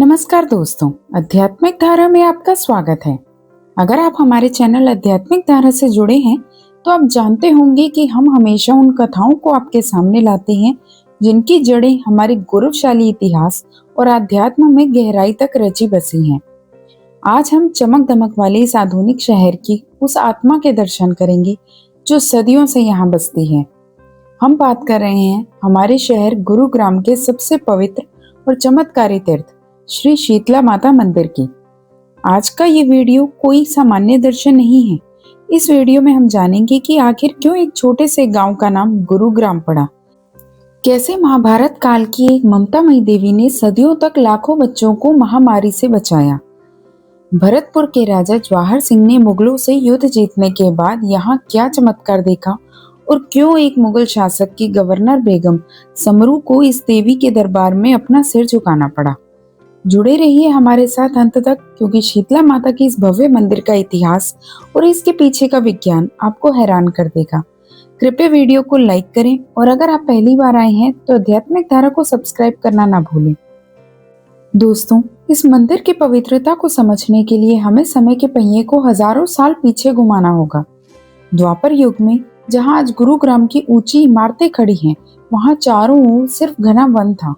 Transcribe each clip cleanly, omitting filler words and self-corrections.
नमस्कार दोस्तों, आध्यात्मिक धारा में आपका स्वागत है। अगर आप हमारे चैनल आध्यात्मिक धारा से जुड़े हैं तो आप जानते होंगे कि हम हमेशा उन कथाओं को आपके सामने लाते हैं जिनकी जड़ें हमारे गौरवशाली इतिहास और आध्यात्म में गहराई तक रची बसी हैं। आज हम चमक दमक वाले इस आधुनिक शहर की उस आत्मा के दर्शन करेंगे जो सदियों से यहाँ बसती है। हम बात कर रहे हैं हमारे शहर गुरुग्राम के सबसे पवित्र और चमत्कारी तीर्थ श्री शीतला माता मंदिर की। आज का ये वीडियो कोई सामान्य दर्शन नहीं है। इस वीडियो में हम जानेंगे कि आखिर क्यों एक छोटे से गांव का नाम गुरुग्राम पड़ा, कैसे महाभारत काल की एक ममतामयी देवी ने सदियों तक लाखों बच्चों को महामारी से बचाया, भरतपुर के राजा जवाहर सिंह ने मुगलों से युद्ध जीतने के बाद यहाँ क्या चमत्कार देखा और क्यों एक मुगल शासक की गवर्नर बेगम समरू को इस देवी के दरबार में अपना सिर झुकाना पड़ा। जुड़े रहिए हमारे साथ अंत तक, क्योंकि शीतला माता की इस भव्य मंदिर का इतिहास और इसके पीछे का विज्ञान आपको हैरान कर देगा। कृपया वीडियो को लाइक करें और अगर आप पहली बार आए हैं तो आध्यात्मिक धारा को सब्सक्राइब करना ना भूलें। दोस्तों, इस मंदिर की पवित्रता को समझने के लिए हमें समय के पहिए को हजारों साल पीछे घुमाना होगा। द्वापर युग में जहाँ आज गुरुग्राम की ऊंची इमारतें खड़ी हैं, वहाँ चारों ओर सिर्फ घना वन था।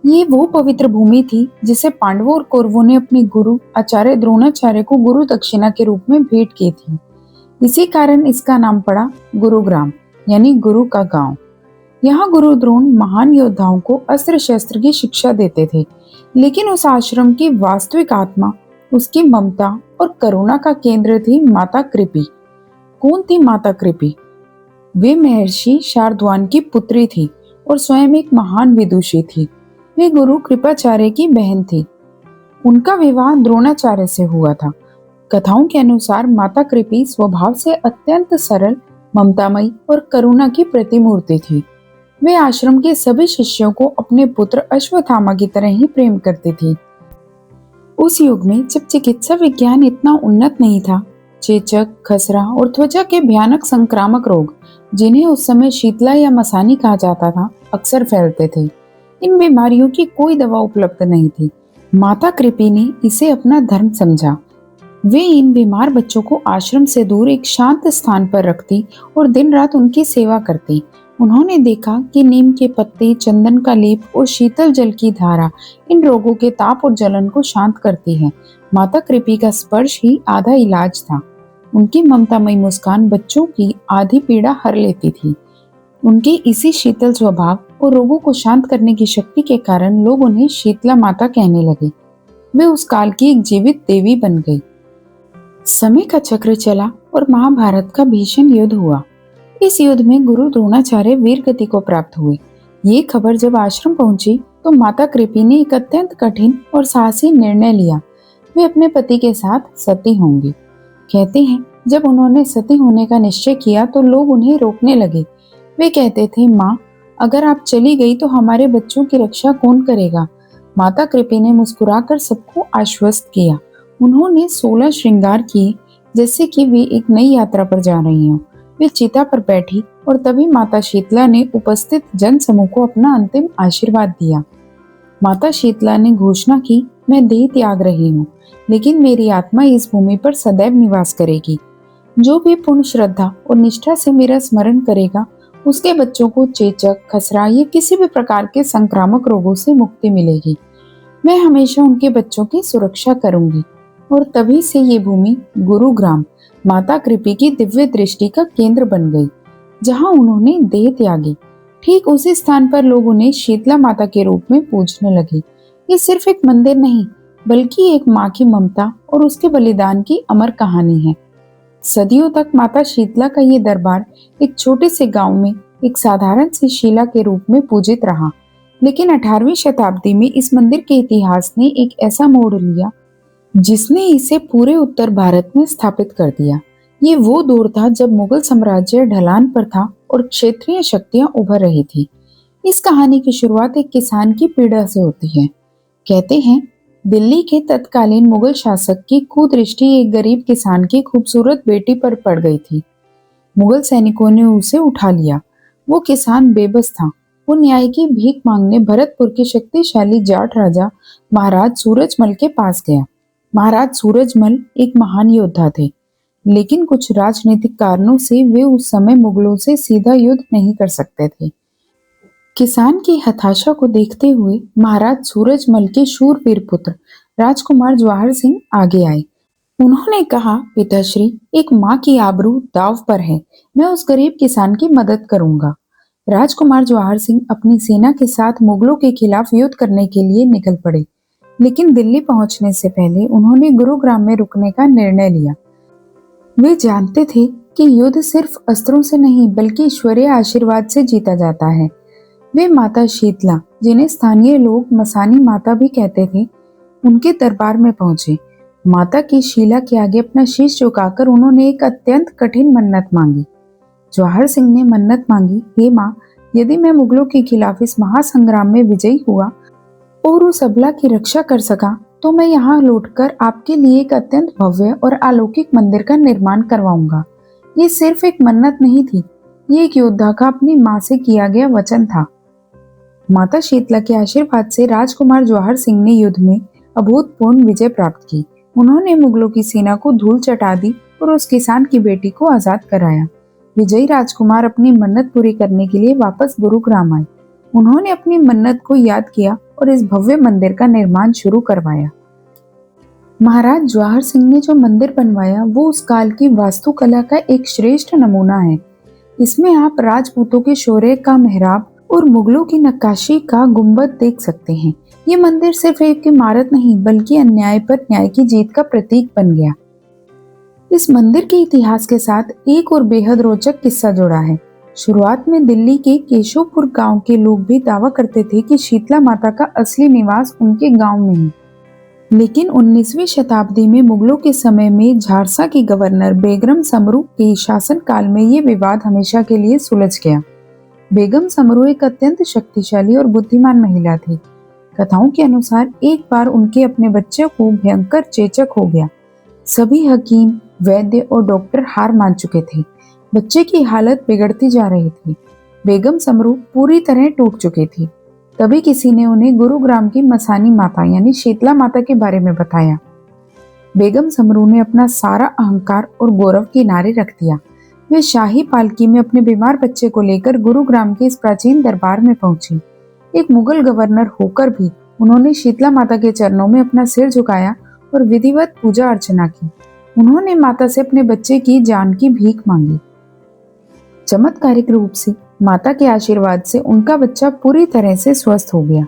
ये वो पवित्र भूमि थी जिसे पांडवों और कौरवों ने अपने गुरु आचार्य द्रोणाचार्य को गुरु दक्षिणा के रूप में भेंट की थी। इसी कारण इसका नाम पड़ा गुरुग्राम, यानी गुरु का गांव। यहाँ गुरु द्रोण महान योद्धाओं को अस्त्र शस्त्र की शिक्षा देते थे, लेकिन उस आश्रम की वास्तविक आत्मा, उसकी ममता और करुणा का केंद्र थी माता कृपी। कौन थी माता कृपी? वे महर्षि शारद्वान की पुत्री थी और स्वयं एक महान विदुषी थी। वे गुरु कृपाचार्य की बहन थी। उनका विवाह द्रोणाचार्य से हुआ था। कथाओं के अनुसार माता कृपी स्वभाव से अत्यंत सरल, ममतामयी और करुणा की प्रतिमूर्ति थी। वे आश्रम के सभी शिष्यों को अपने पुत्र अश्वत्थामा की तरह ही प्रेम करती थी। उस युग में जब चिकित्सा विज्ञान इतना उन्नत नहीं था, चेचक, खसरा और त्वचा के भयानक संक्रामक रोग, जिन्हें उस समय शीतला या मसानी कहा जाता था, अक्सर फैलते थे। इन बीमारियों की कोई दवा उपलब्ध नहीं थी। माता कृपी ने इसे अपना धर्म समझा। वे इन बीमार बच्चों को आश्रम से दूर एक शांत स्थान पर रखती और दिन रात उनकी सेवा करती। उन्होंने देखा कि नीम के पत्ते, चंदन का लेप और शीतल जल की धारा इन रोगों के ताप और जलन को शांत करती है। माता कृपी का स्पर्श ही आधा इलाज था। उनकी ममतामयी मुस्कान बच्चों की आधी पीड़ा हर लेती थी। उनके इसी शीतल स्वभाव और रोगों को शांत करने की शक्ति के कारण लोग उन्हें शीतला माता कहने लगे। वे उस काल की एक जीवित देवी बन गई। समय का चक्र चला और महाभारत का भीषण युद्ध हुआ। इस युद्ध में गुरु द्रोणाचार्य वीर गति को प्राप्त हुए। ये खबर जब आश्रम पहुंची तो माता कृपी ने एक अत्यंत कठिन और साहसी निर्णय लिया। वे अपने पति के साथ सती होंगी। कहते हैं जब उन्होंने सती होने का निश्चय किया तो लोग उन्हें रोकने लगे। वे कहते थे, माँ, अगर आप चली गई तो हमारे बच्चों की रक्षा कौन करेगा? माता कृपी ने मुस्कुराकर सबको आश्वस्त किया। उन्होंने 16 श्रृंगार किए, जैसे कि वे एक नई यात्रा पर जा रही हों। वे चिता पर बैठी और तभी माता शीतला ने उपस्थित जन समूह को अपना अंतिम आशीर्वाद दिया। माता शीतला ने घोषणा की, मैं देह त्याग रही हूँ, लेकिन मेरी आत्मा इस भूमि पर सदैव निवास करेगी। जो भी पूर्ण श्रद्धा और निष्ठा से मेरा स्मरण करेगा, उसके बच्चों को चेचक, खसरा या किसी भी प्रकार के संक्रामक रोगों से मुक्ति मिलेगी। मैं हमेशा उनके बच्चों की सुरक्षा करूंगी। और तभी से ये भूमि गुरुग्राम माता कृपी की दिव्य दृष्टि का केंद्र बन गई, जहां उन्होंने देह त्यागी। ठीक उसी स्थान पर लोग उन्हें शीतला माता के रूप में पूजने लगे। ये सिर्फ एक मंदिर नहीं, बल्कि एक माँ की ममता और उसके बलिदान की अमर कहानी है। सदियों तक माता शीतला का ये दरबार एक छोटे से गांव में एक साधारण सी शिला के रूप में पूजित रहा, लेकिन 18वीं शताब्दी में इस मंदिर के इतिहास ने एक ऐसा मोड़ लिया जिसने इसे पूरे उत्तर भारत में स्थापित कर दिया। ये वो दौर था जब मुगल साम्राज्य ढलान पर था और क्षेत्रीय शक्तियां उभर रही थी। इस कहानी की शुरुआत एक किसान की पीड़ा से होती है। कहते हैं दिल्ली के तत्कालीन मुगल शासक की कुदृष्टि एक गरीब किसान की खूबसूरत बेटी पर पड़ गई थी। मुगल सैनिकों ने उसे उठा लिया। वो किसान बेबस था वो न्याय की भीख मांगने भरतपुर के शक्तिशाली जाट राजा महाराज सूरजमल के पास गया। महाराज सूरजमल एक महान योद्धा थे, लेकिन कुछ राजनीतिक कारणों से वे उस समय मुगलों से सीधा युद्ध नहीं कर सकते थे। किसान की हताशा को देखते हुए महाराज सूरजमल के शूरवीर पुत्र राजकुमार जवाहर सिंह आगे आए। उन्होंने कहा, पिताश्री, एक माँ की आबरू दांव पर है, मैं उस गरीब किसान की मदद करूंगा। राजकुमार जवाहर सिंह अपनी सेना के साथ मुगलों के खिलाफ युद्ध करने के लिए निकल पड़े, लेकिन दिल्ली पहुंचने से पहले उन्होंने गुरुग्राम में रुकने का निर्णय लिया। वे जानते थे कि युद्ध सिर्फ अस्त्रों से नहीं बल्कि ईश्वरीय आशीर्वाद से जीता जाता है। वे माता शीतला, जिन्हें स्थानीय लोग मसानी माता भी कहते थे, उनके दरबार में पहुंचे। माता की शीला के आगे अपना शीश झुकाकर उन्होंने एक अत्यंत कठिन मन्नत मांगी। जवाहर सिंह ने मन्नत मांगी, हे माँ, यदि मैं मुगलों के खिलाफ इस महासंग्राम में विजयी हुआ और उस अबला की रक्षा कर सका तो मैं यहाँ लौटकर आपके लिए एक अत्यंत भव्य और अलौकिक मंदिर का निर्माण करवाऊंगा। ये सिर्फ एक मन्नत नहीं थी, ये एक योद्धा का अपनी माँ से किया गया वचन था। माता शीतला के आशीर्वाद से राजकुमार जवाहर सिंह ने युद्ध में अभूतपूर्व विजय प्राप्त की। उन्होंने मुगलों की सेना को धूल चटा दी और उस किसान की बेटी को आजाद कराया। विजयी राजकुमार अपनी मन्नत पूरी करने के लिए वापस गुरुग्राम आए। उन्होंने अपनी मन्नत को याद किया और इस भव्य मंदिर का निर्माण शुरू करवाया। महाराज जवाहर सिंह ने जो मंदिर बनवाया वो उस काल की वास्तुकला का एक श्रेष्ठ नमूना है। इसमें आप राजपूतों के शौर्य का मेहराब और मुगलों की नक्काशी का गुंबद देख सकते हैं। ये मंदिर सिर्फ एक इमारत नहीं बल्कि अन्याय पर न्याय की जीत का प्रतीक बन गया। इस मंदिर के इतिहास के साथ एक और बेहद रोचक किस्सा जुड़ा है। शुरुआत में दिल्ली के केशवपुर गांव के लोग भी दावा करते थे कि शीतला माता का असली निवास उनके गांव में है, लेकिन 19वीं शताब्दी में मुगलों के समय में झारसा की गवर्नर बेगम समरू के शासनकाल में ये विवाद हमेशा के लिए सुलझ गया। बेगम समरू एक अत्यंत शक्तिशाली और बुद्धिमान महिला थी। कथाओं के अनुसार एक बार उनके अपने बच्चे को भयंकर चेचक हो गया। सभी हकीम, वैद्य और डॉक्टर हार मान चुके थे। बच्चे की हालत बिगड़ती जा रही थी। बेगम समरू पूरी तरह टूट चुकी थी। तभी किसी ने उन्हें गुरुग्राम की मसानी माता यानी शीतला माता के बारे में बताया। बेगम समरू ने अपना सारा अहंकार और गौरव किनारे रख दिया। वे शाही पालकी में अपने बीमार बच्चे को लेकर गुरुग्राम के इस प्राचीन दरबार में पहुंची। एक मुगल गवर्नर होकर भी उन्होंने शीतला माता के चरणों में अपना सिर झुकाया और विधिवत पूजा अर्चना की। उन्होंने माता से अपने बच्चे की जान की भीख मांगी। चमत्कारिक रूप से माता के आशीर्वाद से उनका बच्चा पूरी तरह से स्वस्थ हो गया।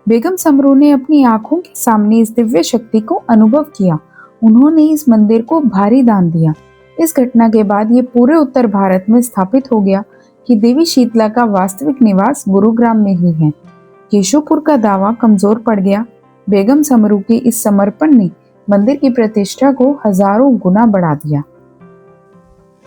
बेगम समरू ने अपनी आंखों के सामने इस दिव्य शक्ति को अनुभव किया। उन्होंने इस मंदिर को भारी दान दिया। इस घटना के बाद ये पूरे उत्तर भारत में स्थापित हो गया कि देवी शीतला का वास्तविक निवास गुरुग्राम में ही है। केशवपुर का दावा कमजोर पड़ गया। बेगम समरू के इस समर्पण ने मंदिर की प्रतिष्ठा को हजारों गुना बढ़ा दिया।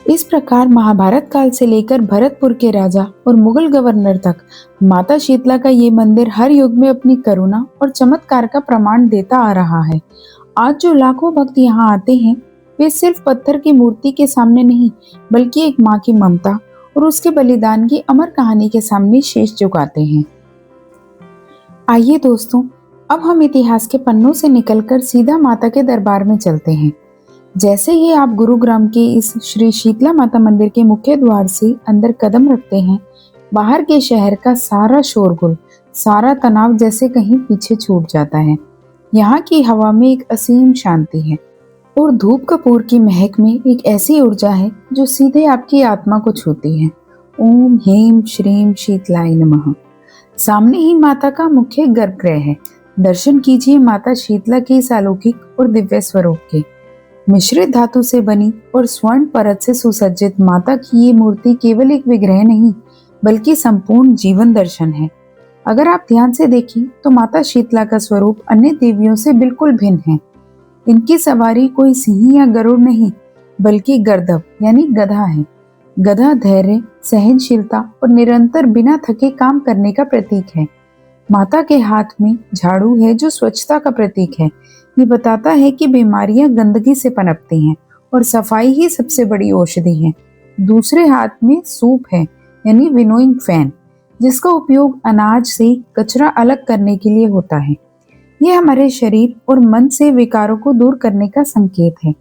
इस प्रकार महाभारत काल से लेकर भरतपुर के राजा और मुगल गवर्नर तक माता शीतला का ये मंदिर हर युग में अपनी करुणा और चमत्कार का प्रमाण देता आ रहा है। आज जो लाखों भक्त यहाँ आते हैं वे सिर्फ पत्थर की मूर्ति के सामने नहीं बल्कि एक माँ की ममता और उसके बलिदान की अमर कहानी के सामने शीश झुकाते हैं। आइए दोस्तों, अब हम इतिहास के पन्नों से निकलकर सीधा माता के दरबार में चलते हैं। जैसे ही आप गुरुग्राम के इस श्री शीतला माता मंदिर के मुख्य द्वार से अंदर कदम रखते हैं, बाहर के शहर का सारा शोरगुल, सारा तनाव जैसे कहीं पीछे छूट जाता है। यहाँ की हवा में एक असीम शांति है और धूप कपूर की महक में एक ऐसी ऊर्जा है जो सीधे आपकी आत्मा को छूती है। ओम ह्रीं श्रीं शीतलाय नमः। सामने ही माता का मुख्य गर्भगृह है। दर्शन कीजिए माता शीतला के इस अलौकिक और दिव्य स्वरूप के। मिश्रित धातु से बनी और स्वर्ण परत से सुसज्जित माता की ये मूर्ति केवल एक विग्रह नहीं बल्कि संपूर्ण जीवन दर्शन है। अगर आप ध्यान से देखें तो माता शीतला का स्वरूप अन्य देवियों से बिल्कुल भिन्न है। इनकी सवारी कोई सिंह या गरुड़ नहीं बल्कि गर्दभ यानी गधा है। गधा धैर्य, सहनशीलता और निरंतर बिना थके काम करने का प्रतीक है। माता के हाथ में झाड़ू है जो स्वच्छता का प्रतीक है। ये बताता है कि बीमारियां गंदगी से पनपती हैं और सफाई ही सबसे बड़ी औषधि है। दूसरे हाथ में सूप है यानी विनोइंग फैन। जिसका उपयोग अनाज से कचरा अलग करने के लिए होता है। यह हमारे शरीर और मन से विकारों को दूर करने का संकेत है।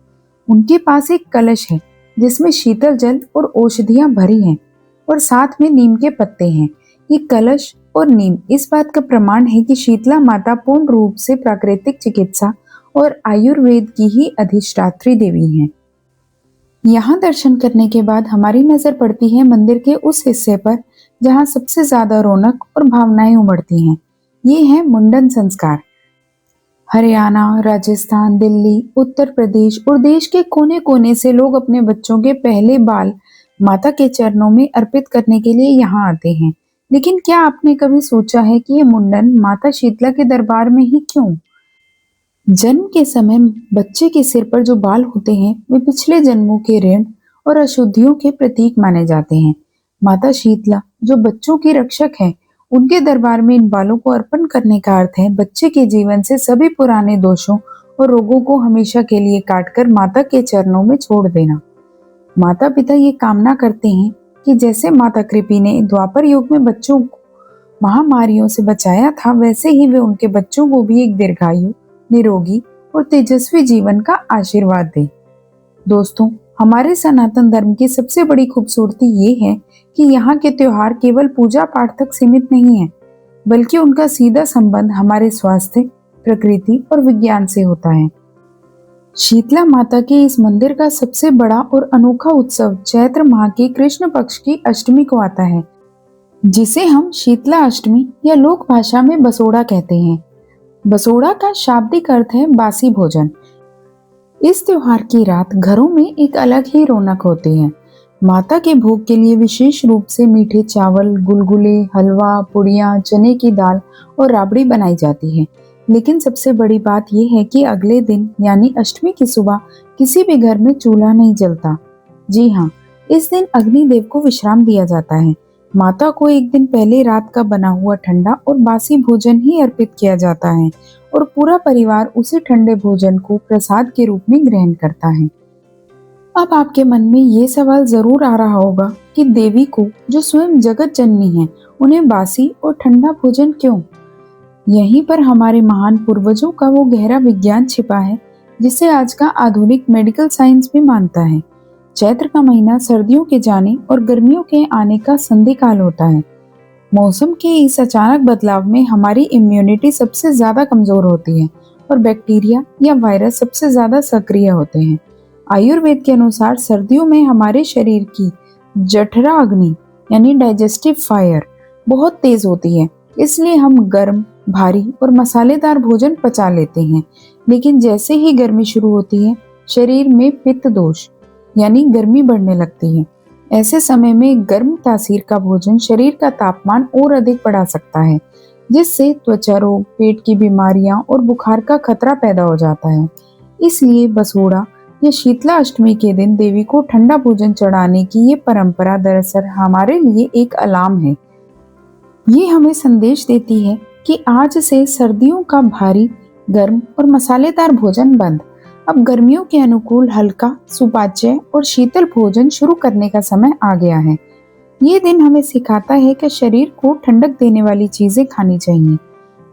उनके पास एक कलश है जिसमें शीतल जल और औषधियां भरी हैं और साथ में नीम के पत्ते हैं। ये कलश और नीम इस बात का प्रमाण है कि शीतला माता पूर्ण रूप से प्राकृतिक चिकित्सा और आयुर्वेद की ही अधिष्ठात्री देवी हैं। यहाँ दर्शन करने के बाद हमारी नजर पड़ती है मंदिर के उस हिस्से पर जहाँ सबसे ज्यादा रौनक और भावनाएं उमड़ती हैं। ये है मुंडन संस्कार। हरियाणा, राजस्थान, दिल्ली, उत्तर प्रदेश और देश के कोने कोने से लोग अपने बच्चों के पहले बाल माता के चरणों में अर्पित करने के लिए यहाँ आते हैं। लेकिन क्या आपने कभी सोचा है कि ये मुंडन माता शीतला के दरबार में ही क्यों? जन्म के समय बच्चे के सिर पर जो बाल होते हैं वे पिछले जन्मों के ऋण और अशुद्धियों के प्रतीक माने जाते हैं। माता शीतला जो बच्चों की रक्षक है, उनके दरबार में इन बालों को अर्पण करने का अर्थ है बच्चे के जीवन से सभी पुराने दोषों और रोगों को हमेशा के लिए काटकर माता के चरणों में छोड़ देना। माता पिता ये कामना करते हैं कि जैसे माता कृपी ने द्वापर युग में बच्चों को महामारियों से बचाया था, वैसे ही वे उनके बच्चों को भी एक दीर्घायु, निरोगी और तेजस्वी जीवन का आशीर्वाद दे। दोस्तों, हमारे सनातन धर्म की सबसे बड़ी खूबसूरती ये है कि यहाँ के त्योहार केवल पूजा पाठ तक सीमित नहीं है, बल्कि उनका सीधा संबंध हमारे स्वास्थ्य, प्रकृति और विज्ञान से होता है। शीतला माता के इस मंदिर का सबसे बड़ा और अनोखा उत्सव चैत्र माह की कृष्ण पक्ष की अष्टमी को आता है, जिसे हम शीतला अष्टमी या लोक भाषा में बसोड़ा कहते हैं। बसोड़ा का शाब्दिक अर्थ है बासी भोजन। इस त्योहार की रात घरों में एक अलग ही रौनक होती है। माता के भोग के लिए विशेष रूप से मीठे चावल, गुलगुले, हलवा, पुड़ियाँ, चने की दाल और राबड़ी बनाई जाती है। लेकिन सबसे बड़ी बात यह है कि अगले दिन यानी अष्टमी की सुबह किसी भी घर में चूल्हा नहीं जलता। जी हाँ, इस दिन अग्निदेव को विश्राम दिया जाता है। माता को एक दिन पहले रात का बना हुआ ठंडा और बासी भोजन ही अर्पित किया जाता है और पूरा परिवार उसी ठंडे भोजन को प्रसाद के रूप में ग्रहण करता है। अब आपके मन में ये सवाल जरूर आ रहा होगा कि देवी को, जो स्वयं जगत जननी है, उन्हें बासी और ठंडा भोजन क्यों? यहीं पर हमारे महान पूर्वजों का वो गहरा विज्ञान छिपा है जिसे आज का आधुनिक मेडिकल साइंस भी मानता है। चैत्र का महीना सर्दियों के जाने और गर्मियों के आने का संधि काल होता है। मौसम के इस अचानक बदलाव में हमारी इम्यूनिटी सबसे ज्यादा कमजोर होती है और बैक्टीरिया या वायरस सबसे ज्यादा सक्रिय होते हैं। आयुर्वेद के अनुसार सर्दियों में हमारे शरीर की जठरा अग्नि यानी डाइजेस्टिव फायर बहुत तेज होती है, इसलिए हम गर्म, भारी और मसालेदार भोजन पचा लेते हैं। लेकिन जैसे ही गर्मी शुरू होती है, शरीर में पित्त दोष यानी गर्मी बढ़ने लगती है। ऐसे समय में गर्म तासीर का भोजन शरीर का तापमान और अधिक बढ़ा सकता है, जिससे त्वचा रोग, पेट की बीमारियां और बुखार का खतरा पैदा हो जाता है। इसलिए बसोड़ा या शीतला अष्टमी के दिन देवी को ठंडा भोजन चढ़ाने की ये परंपरा दरअसल हमारे लिए एक अलार्म है। ये हमें संदेश देती है कि आज से सर्दियों का भारी, गर्म और मसालेदार भोजन बंद। अब गर्मियों के अनुकूल हल्का, सुपाच्य और शीतल भोजन शुरू करने का समय आ गया है। ये दिन हमें सिखाता है कि शरीर को ठंडक देने वाली चीजें खानी चाहिए।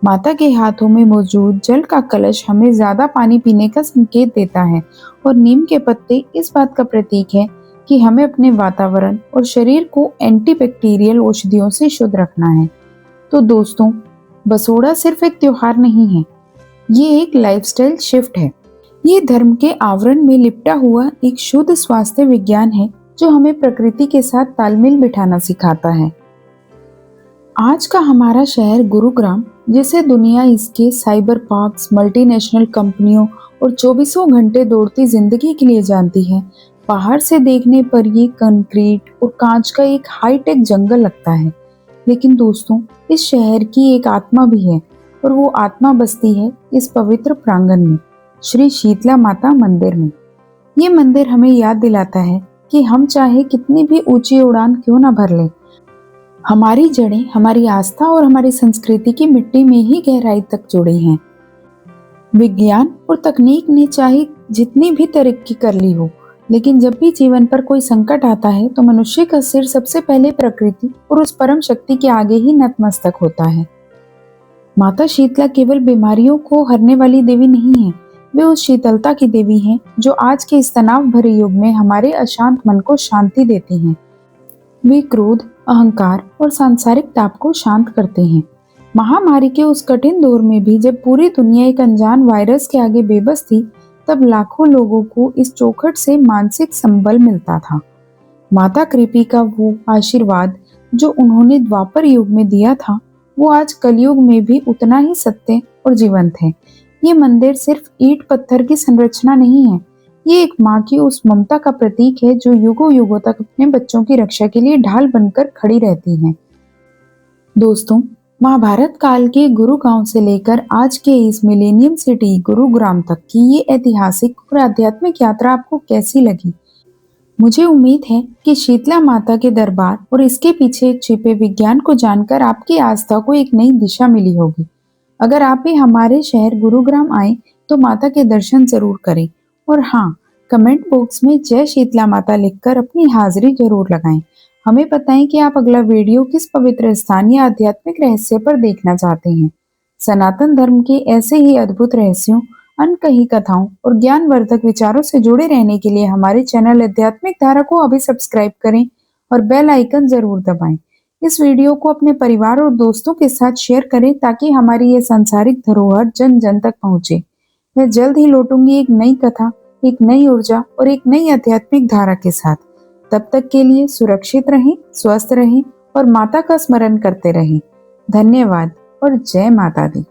माता के हाथों में मौजूद जल का कलश हमें ज्यादा पानी पीने का संकेत देता है और नीम के पत्ते इस बात का प्रतीक है कि हमें अपने वातावरण और शरीर को एंटीबैक्टीरियल औषधियों से शुद्ध रखना है। तो दोस्तों, बसोड़ा सिर्फ एक त्योहार नहीं है, ये एक लाइफस्टाइल शिफ्ट है। ये धर्म के आवरण में लिपटा हुआ एक शुद्ध स्वास्थ्य विज्ञान है जो हमें प्रकृति के साथ तालमेल बिठाना सिखाता है। आज का हमारा शहर गुरुग्राम, जिसे दुनिया इसके साइबर पार्क्स, मल्टीनेशनल कंपनियों और 24 घंटे दौड़ती जिंदगी के लिए जानती है, बाहर से देखने पर ये कंक्रीट और कांच का एक हाईटेक जंगल लगता है। लेकिन दोस्तों, इस शहर की एक आत्मा भी है और वो आत्मा बसती है इस पवित्र प्रांगण में, श्री शीतला माता मंदिर में। ये मंदिर हमें याद दिलाता है कि हम चाहे कितनी भी ऊंची उड़ान क्यों ना भर लें, हमारी जड़ें, हमारी आस्था और हमारी संस्कृति की मिट्टी में ही गहराई तक जुड़ी हैं। विज्ञान और तकनीक ने चाहे जितनी भी तरक्की कर ली हो, लेकिन जब भी जीवन पर कोई संकट आता है तो मनुष्य का सिर सबसे पहले प्रकृति और उस परम शक्ति के आगे ही नतमस्तक होता है। माता शीतला केवल बीमारियों को हरने वाली देवी नहीं है, वे उस शीतलता की देवी हैं जो आज के इस तनाव भरे युग में हमारे अशांत मन को शांति देती हैं। वे क्रोध, अहंकार और सांसारिक ताप को शांत करते हैं। महामारी के उस कठिन दौर में भी जब पूरी दुनिया एक अनजान वायरस के आगे बेबस थी, तब लाखों लोगों को इस चौखट से मानसिक संबल मिलता था। माता कृपी का वो आशीर्वाद जो उन्होंने द्वापर युग में दिया था, वो आज कलयुग में भी उतना ही सत्य और जीवंत है। ये मंदिर सिर्फ ईंट पत्थर की संरचना नहीं है, ये एक माँ की उस ममता का प्रतीक है जो युगों युगों तक अपने बच्चों की रक्षा के लिए ढाल बनकर खड़ी रहती है। दोस्तों, महाभारत काल के गुरुगांव से लेकर आज के इस मिलेनियम सिटी गुरुग्राम तक की ये ऐतिहासिक और आध्यात्मिक यात्रा आपको कैसी लगी? मुझे उम्मीद है कि शीतला माता के दरबार और इसके पीछे छिपे विज्ञान को जानकर आपकी आस्था को एक नई दिशा मिली होगी। अगर आप भी हमारे शहर गुरुग्राम आए तो माता के दर्शन जरूर करें और हाँ, कमेंट बॉक्स में जय शीतला माता लिखकर अपनी हाजिरी जरूर लगाएं। हमें बताएं कि आप अगला वीडियो किस पवित्र स्थान या आध्यात्मिक रहस्य पर देखना चाहते हैं। सनातन धर्म के ऐसे ही अद्भुत रहस्यों, अनकही कथाओं और ज्ञानवर्धक विचारों से जुड़े रहने के लिए हमारे चैनल आध्यात्मिक धारा को अभी सब्सक्राइब करें और बेल आइकन जरूर दबाएं। इस वीडियो को अपने परिवार और दोस्तों के साथ शेयर करें ताकि हमारी ये सांसारिक धरोहर जन जन तक पहुंचे। मैं जल्द ही लौटूंगी एक नई कथा, एक नई ऊर्जा और एक नई आध्यात्मिक धारा के साथ। तब तक के लिए सुरक्षित रहें, स्वस्थ रहें और माता का स्मरण करते रहें। धन्यवाद और जय माता दी।